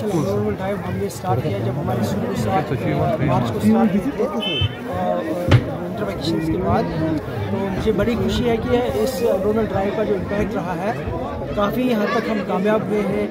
Normal drive हमने start किया जब हमारे स्कूल 7 मार्च को स्टार्ट हुए थे विंटर वैकेशन के बाद। तो मुझे बड़ी खुशी है कि इस नॉर्मल ड्राइव का जो इम्पैक्ट रहा है काफ़ी हद तक हम कामयाब हुए हैं।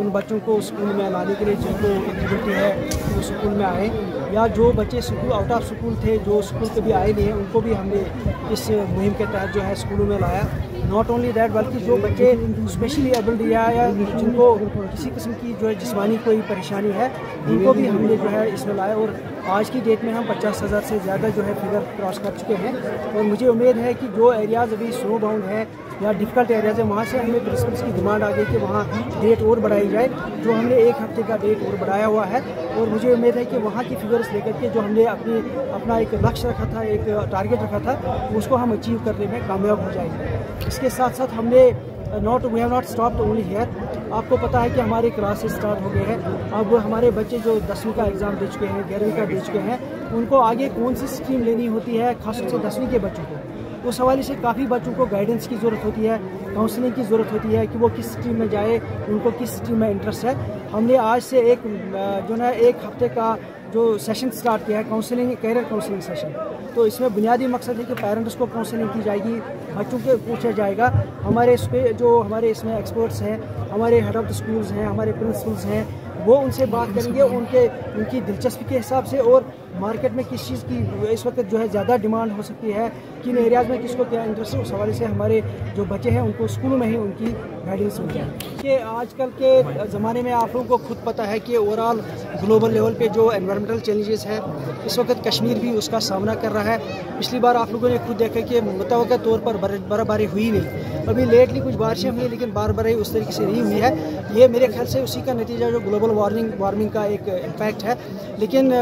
उन बच्चों को स्कूल में लाने के लिए जिनको एलिजिबिलिटी है वो स्कूल में आए, या जो बच्चे स्कूल आउट ऑफ स्कूल थे जो स्कूल कभी आए नहीं हैं उनको भी हमने इस मुहिम के तहत जो है स्कूलों में लाया। नॉट ओनली दैट बल्कि जो बच्चे स्पेशली एबल्ड या जिनको किसी किस्म की जो है जिस्मानी कोई परेशानी है उनको भी हमने जो है इसमें लाया। और आज की डेट में हम 50,000 से ज़्यादा जो है फिगर क्रॉस कर चुके हैं। और मुझे उम्मीद है कि जो एरियाज़ अभी स्नो बाउंड है या डिफ़िकल्ट एरियाज़ है वहाँ से हमें प्रिंसिपल्स की डिमांड आ गई कि वहाँ डेट और बढ़ाई जाए, जो हमने 1 हफ्ते का डेट और बढ़ाया हुआ है। और मुझे उम्मीद है कि वहाँ की फिगर्स लेकर के जो हमने अपना एक लक्ष्य रखा था, एक टारगेट रखा था, उसको हम अचीव करने में कामयाब हो जाएंगे। इसके साथ साथ हमने we have not stopped only here. आपको पता है कि हमारे क्लासेस स्टार्ट हो गए हैं। अब हमारे बच्चे जो 10वीं का एग्ज़ाम दे चुके हैं, 11वीं का दे चुके हैं, उनको आगे कौन सी स्ट्रीम लेनी होती है, खासतौर से 10वीं के बच्चों को, उस हवाले से काफ़ी बच्चों को गाइडेंस की ज़रूरत होती है, काउंसलिंग की ज़रूरत होती है कि वो किस स्ट्रीम में जाए, उनको किस स्ट्रीम में इंटरेस्ट है। हमने आज से एक हफ्ते का जो सेशन स्टार्ट किया है काउंसलिंग, कैरियर काउंसलिंग सेशन। तो इसमें बुनियादी मकसद है कि पेरेंट्स को काउंसलिंग की जाएगी, बच्चों को पूछा जाएगा। हमारे हमारे इसमें एक्सपर्ट्स हैं, हमारे हेड ऑफ़ द स्कूल्स हैं, हमारे प्रिंसिपल्स हैं, वो उनसे बात करेंगे उनकी दिलचस्पी के हिसाब से, और मार्केट में किस चीज़ की इस वक्त जो है ज़्यादा डिमांड हो सकती है, किन एरियाज़ में किसको क्या इंटरेस्ट है, उस हवाले से हमारे जो बच्चे हैं उनको स्कूलों में ही उनकी गाइडेंस मिल जाए। कि आजकल के ज़माने में आप लोगों को खुद पता है कि ओवरऑल ग्लोबल लेवल पे जो एनवायरमेंटल चैलेंजेस है इस वक्त कश्मीर भी उसका सामना कर रहा है। पिछली बार आप लोगों ने खुद देखा कि मुतवक्का तौर पर बर्फबारी हुई नहीं, अभी लेटली कुछ बारिशें हुई लेकिन बर्फबारी उस तरीके से नहीं हुई है। ये मेरे ख्याल से उसी का नतीजा जो ग्लोबल वार्मिंग का एक इम्पैक्ट है। लेकिन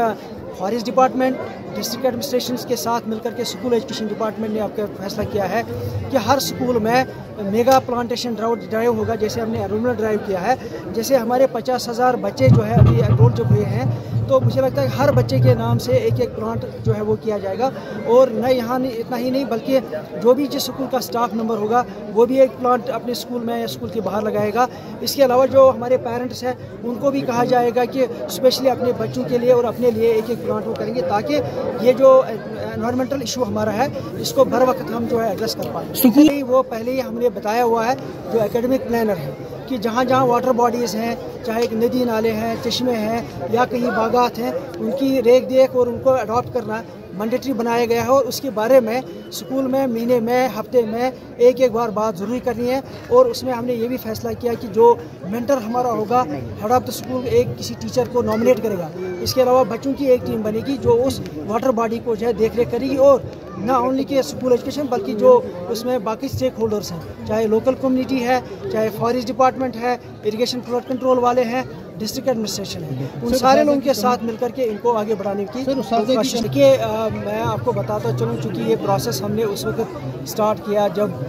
फॉरेस्ट डिपार्टमेंट, डिस्ट्रिक्ट एडमिनिस्ट्रेशन के साथ मिलकर के स्कूल एजुकेशन डिपार्टमेंट ने आपका फैसला किया है कि हर स्कूल में मेगा प्लांटेशन ड्राइव होगा, जैसे हमने एनरोलमेंट ड्राइव किया है। जैसे हमारे 50,000 बच्चे जो है अभी एनरोल जब हुए हैं, तो मुझे लगता है हर बच्चे के नाम से एक प्लांट जो है वो किया जाएगा। और न यहाँ इतना ही नहीं बल्कि जो भी जिस स्कूल का स्टाफ मेंबर होगा वो भी एक प्लांट अपने स्कूल में या स्कूल के बाहर लगाएगा। इसके अलावा जो हमारे पेरेंट्स हैं उनको भी कहा जाएगा कि स्पेशली अपने बच्चों के लिए और अपने लिए एक प्लांट वो करेंगे, ताकि ये जो एनवायरमेंटल इशू हमारा है इसको बर वक्त हम जो है एड्रेस कर पाएँ। वो पहले ही हमने बताया हुआ है जो एकेडमिक प्लानर है कि जहाँ जहाँ वाटर बॉडीज़ हैं, चाहे नदी नाले हैं, चश्मे हैं या कहीं बागात हैं, उनकी रेख देख और उनको अडॉप्ट करना मैंडेटरी बनाया गया है। और उसके बारे में स्कूल में महीने में हफ्ते में एक बार बात ज़रूरी करनी है। और उसमें हमने ये भी फैसला किया कि जो मेंटर हमारा होगा, हेड ऑफ़ द स्कूल किसी टीचर को नॉमिनेट करेगा। इसके अलावा बच्चों की एक टीम बनेगी जो उस वाटर बॉडी को जो है देख रेख करेगी, और ना ओनली के स्कूल एजुकेशन बल्कि जो उसमें बाकी स्टेक होल्डर्स हैं, चाहे लोकल कम्युनिटी है, चाहे फॉरेस्ट डिपार्टमेंट है, इरिगेशन फ्लड कंट्रोल वाले हैं, डिस्ट्रिक्ट एडमिनिस्ट्रेशन है, उन सारे लोगों के साथ मिलकर के इनको आगे बढ़ाने की कोशिश। देखिए मैं आपको बताता चलूँ, चूँकि ये प्रोसेस हमने उस वक्त स्टार्ट किया जब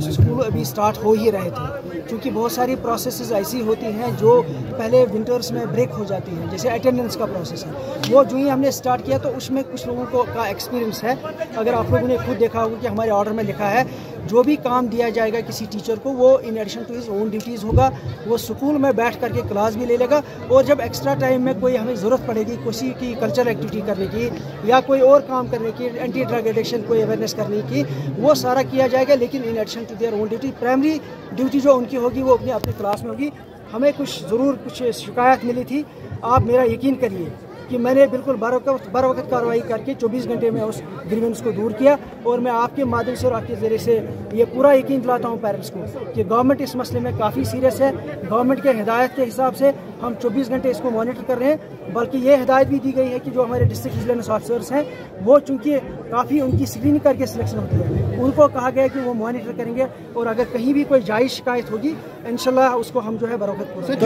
स्कूल अभी स्टार्ट हो ही रहे थे, क्योंकि बहुत सारी प्रोसेसेस ऐसी होती हैं जो पहले विंटर्स में ब्रेक हो जाती हैं, जैसे अटेंडेंस का प्रोसेस है, वो जो ही हमने स्टार्ट किया तो उसमें कुछ लोगों को का एक्सपीरियंस है। अगर आप लोगों ने खुद देखा होगा कि हमारे ऑर्डर में लिखा है जो भी काम दिया जाएगा किसी टीचर को वो in addition to his own duties होगा, वो स्कूल में बैठ करके क्लास भी ले लेगा, और जब एक्स्ट्रा टाइम में कोई हमें ज़रूरत पड़ेगी किसी की कल्चरल एक्टिविटी करने की या कोई और काम करने की, एंटी ड्रग एडिक्शन कोई अवेयरनेस करने की, वो सारा किया जाएगा। लेकिन in addition to their own duty, primary duty जो उनकी होगी वो अपनी क्लास में होगी। हमें कुछ शिकायत मिली थी, आप मेरा यकीन करिए कि मैंने बिल्कुल बर वक्त कार्रवाई करके 24 घंटे में उस ग्रीवेंस को दूर किया। और मैं आपके माध्यम से और आपके ज़रिए से ये पूरा यकीन दिलाता हूँ पेरेंट्स को कि गवर्नमेंट इस मसले में काफ़ी सीरियस है। गवर्नमेंट के हिदायत के हिसाब से हम 24 घंटे इसको मॉनिटर कर रहे हैं, बल्कि ये हिदायत भी दी गई है कि जो हमारे डिस्ट्रिक्ट विजिलेंस ऑफिसर्स हैं वो चूँकि काफ़ी उनकी स्क्रीनिंग करके सिलेक्शन होती है, उनको कहा गया कि वो मॉनिटर करेंगे, और अगर कहीं भी कोई जायज़ शिकायत होगी इंशाल्लाह उसको हम जो है बर वक्त